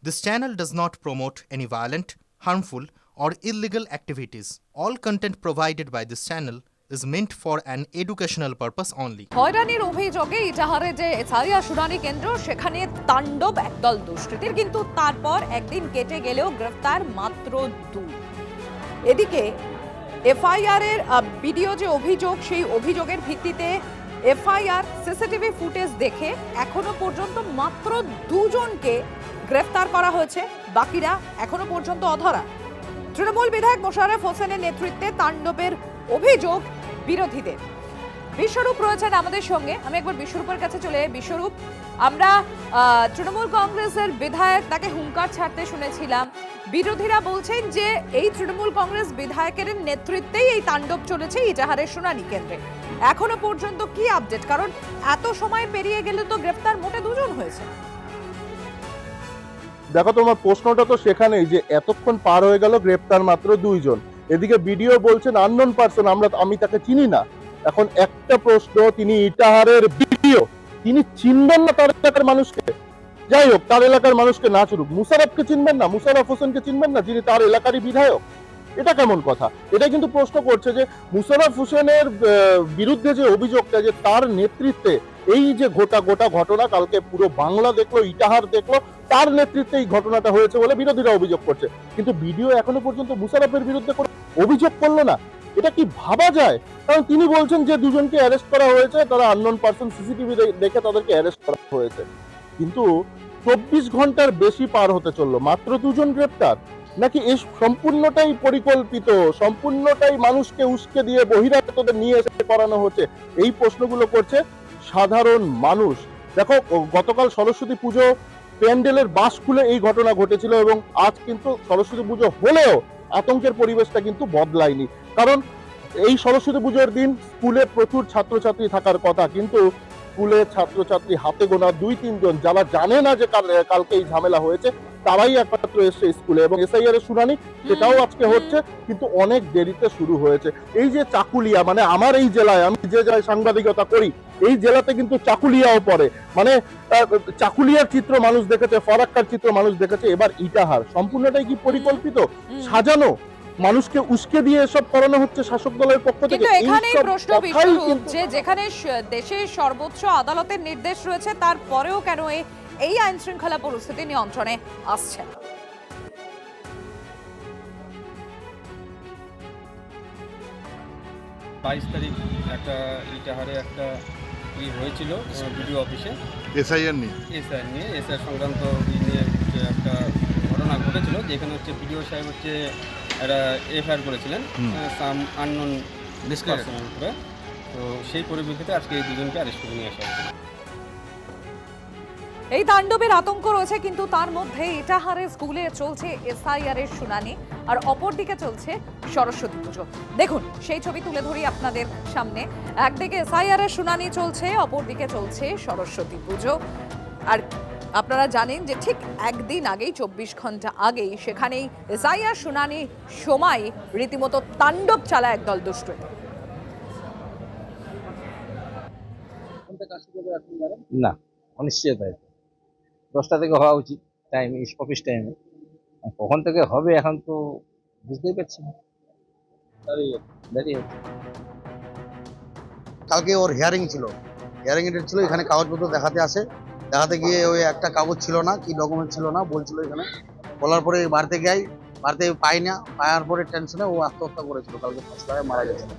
This channel does not promote any violent, harmful, or illegal activities. All content provided by this channel is meant for an educational purpose only. হয়রানির অভিযোগে ইটাহারে যে SIR শুনানি কেন্দ্র সেখানে তাণ্ডব একদল দুষ্কৃতীর, কিন্তু তারপর একদিন কেটে গেলেও গ্রেফতার মাত্র 2। এদিকে এফআইআর এর ভিডিও যে অভিযোগ, সেই অভিযোগের ভিত্তিতে এফআইআর সিসিটিভি ফুটেজ দেখে এখনো পর্যন্ত মাত্র 2 জনকে গ্রেফতার করা হয়েছে, বাকিরা এখনো পর্যন্ত অধরা। তৃণমূল বিধায়ক মোশাররফ হোসেনের নেতৃত্বে তাণ্ডবের অভিযোগ বিরোধীদের। বিশ্বরূপ রয়েছেন আমাদের সঙ্গে। আমি একবার বিশ্বরূপের কাছে চলে। বিশ্বরূপ, আমরা তৃণমূল কংগ্রেসের বিধায়ক তাকে হুঙ্কার ছাড়তে শুনেছিলাম। বিরোধীরা বলছেন যে এই তৃণমূল কংগ্রেস বিধায়কের নেতৃত্বেই এই তাণ্ডব চলেছে ইটাহারের শুনানি কেন্দ্রে। এখনো পর্যন্ত কি আপডেট? কারণ এত সময় পেরিয়ে গেলে তো গ্রেফতার মোটে 2 জন হয়েছে। দেখো, তোমার প্রশ্নটা তো সেখানেই যে এতক্ষণ পার হয়ে গেল, গ্রেপ্তার মাত্র 2 জন। এদিকে ভিডিও বলছেন আননোন পারসন, আমি তাকে চিনি না। এখন একটা প্রশ্ন, তিনি ইটাহারের ভিডিও, তিনি চিনবেন না তার এলাকার মানুষকে? যাই হোক, তার এলাকার মানুষকে না চিনুক, মুশাররফকে চিনবেন না, মুশাররফ হোসেনকে চিনবেন না, যিনি তার এলাকারই বিধায়ক? এটা কেমন কথা? এটা কিন্তু প্রশ্ন করছে যে মুশাররফ হোসেনের বিরুদ্ধে যে অভিযোগটা, যে তার নেতৃত্বে এই যে গোটা ঘটনা কালকে পুরো বাংলা দেখলো, ইটাহার দেখলো, তার নেতৃত্বে এই ঘটনাটা হয়েছে বলে বিরোধীরা অভিযোগ করছে। কিন্তু ভিডিও এখনো পর্যন্ত মুশাররফের বিরুদ্ধে কোনো অভিযোগ করলো না। এটা কি ভাবা যায়? কারণ তিনি বলছেন যে 2 জনকে অ্যারেস্ট করা হয়েছে, তারা আননোন পারসন, সিসিটিভি দেখে তাদেরকে অ্যারেস্ট করা হয়েছে। কিন্তু 24 ঘন্টার বেশি পার হতে চললো, মাত্র 2 জন গ্রেপ্তার? নাকি এই সম্পূর্ণটাই পরিকল্পিত, সম্পূর্ণটাই মানুষকে উস্কে দিয়ে বহিরাগতদের নিয়ে এসে করানো হচ্ছে? এই প্রশ্নগুলো করছে সাধারণ মানুষ। দেখো, গতকাল সরস্বতী পুজো প্যান্ডেলের বাস খুলে এই ঘটনা ঘটেছিল, এবং আজ কিন্তু সরস্বতী পুজো হলেও আতঙ্কের পরিবেশটা কিন্তু বদলায়নি। কারণ এই সরস্বতী পুজোর দিন স্কুলে প্রচুর ছাত্রছাত্রী থাকার কথা, কিন্তু স্কুলে ছাত্রছাত্রী হাতে গোনা 2-3 জন, যারা জানে না যে কালকে এই ঝামেলা হয়েছে, তারাই একমাত্র এসছে স্কুলে। এবং এসআইআর এর শুনানি সেটাও আজকে হচ্ছে, কিন্তু অনেক দেরিতে শুরু হয়েছে। এই যে চাকুলিয়া, মানে আমার এই জেলায়, আমি যে জেলায় সাংবাদিকতা করি, এই জেলাতে কিন্তু চাকুলিয়াও পড়ে। মানে চাকুলিয়ার চিত্র মানুষ দেখেছে, ফরাক্কার চিত্র মানুষ দেখেছে, এবার ইটাহার। সম্পূর্ণটাই কি পরিকল্পিত, সাজানো? মানুষকে উস্কে দিয়ে এসব করানো হচ্ছে শাসক দলের পক্ষ থেকে। কিন্তু এখানেই প্রশ্ন বিশ্বরূপ, যে যেখানে দেশের সর্বোচ্চ আদালতের নির্দেশ রয়েছে, তারপরেও কেন এই আইন শৃঙ্খলা পরিস্থিতি নিয়ন্ত্রণে আসছে না? 22 তারিখ একটা ইটাহারে একটা হয়েছিল ভিডিও অফিসে, এসআইআর নিয়ে এসআইআর সংক্রান্ত নিয়ে একটা ঘটনা ঘটেছিল, যেখানে হচ্ছে ভিডিও সাহেব হচ্ছে একটা এফআইআর করেছিলেন সাম আননোন পারসনের উপরে। তো সেই পরিপ্রেক্ষিতে আজকে এই 2 জনকে অ্যারেস্ট করে নিয়ে আসা হয়েছে। এই তাণ্ডবের আতঙ্ক রয়েছে, কিন্তু তার মধ্যে ইটাহারের স্কুলে চলছে এসআইআর এর শুনানি, আর অপরদিকে চলছে সরস্বতী পুজো। দেখুন, সেই ছবি তুলে ধরি আপনাদের সামনে। একদিকে এসআইআর এর শুনানি চলছে, অপরদিকে চলছে সরস্বতী পুজো। আর আপনারা জানেন যে ঠিক একদিন আগেই, 24 ঘন্টা আগেই, সেখানেই এসআইআর শুনানি সময় রীতিমতো তাণ্ডব চালায় একদল দুষ্কৃতী। না, অনিশ্চিত 10টা থেকে হওয়া উচিত টাইম, অফিস টাইমে। কখন থেকে হবে এখন তো বুঝতেই পারছি না, দাঁড়িয়ে আছে। কালকে ওর হিয়ারিং ছিল, হিয়ারিং ডেট ছিল, এখানে কাগজপত্র দেখাতে গিয়ে ওই একটা কাগজ ছিল না, কি ডকুমেন্ট ছিল না বলছিল এখানে। বলার পরে বাড়িতে পাই না, পাওয়ার পরে টেনশনে ও আত্মহত্যা করেছিল। কালকে 5 মারা গেছিল।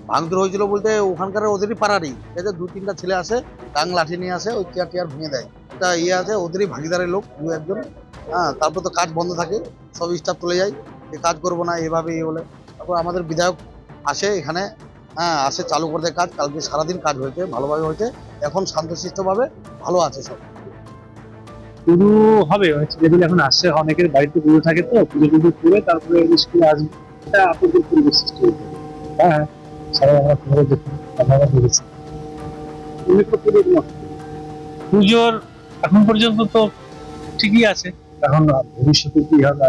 ভাঙচুর হয়েছিল বলতে ওখানকার ওদেরই পাড়ারই, ঠিক আছে, 2-3টা ছেলে আসে, টাং লাঠি নিয়ে আসে, ওই চেয়ার ভেঙে দেয়। একটা আছে, ওদেরই ভাগিদারের লোক 2-1 জন। তারপর তো কাজ বন্ধ থাকে, সব স্টাফ চলে যায়, কাজ করবো না এভাবে বলে। তারপর আমাদের বিধায়ক আসে এখানে, আসে, চালু করে দেয় কাজ। কালকে সারাদিন কাজ হয়েছে, ভালোভাবে হয়েছে। এখন শান্তশিষ্টভাবে ভালো আছে সব। শুরু হবে ছেলেগুলো এখন আসছে, অনেকের বাড়িতে পুজো থাকে, তো পুজো করে তারপরে স্কুলে আসবে, এটা আপনাদের পরিবেশ সৃষ্টি হয়েছে। হ্যাঁ, সবাই আমরা খবর দেখি, কথা বলেছি। পুজোর এখন পর্যন্ত তো ঠিকই আছে, এখন ভবিষ্যতে কি হবে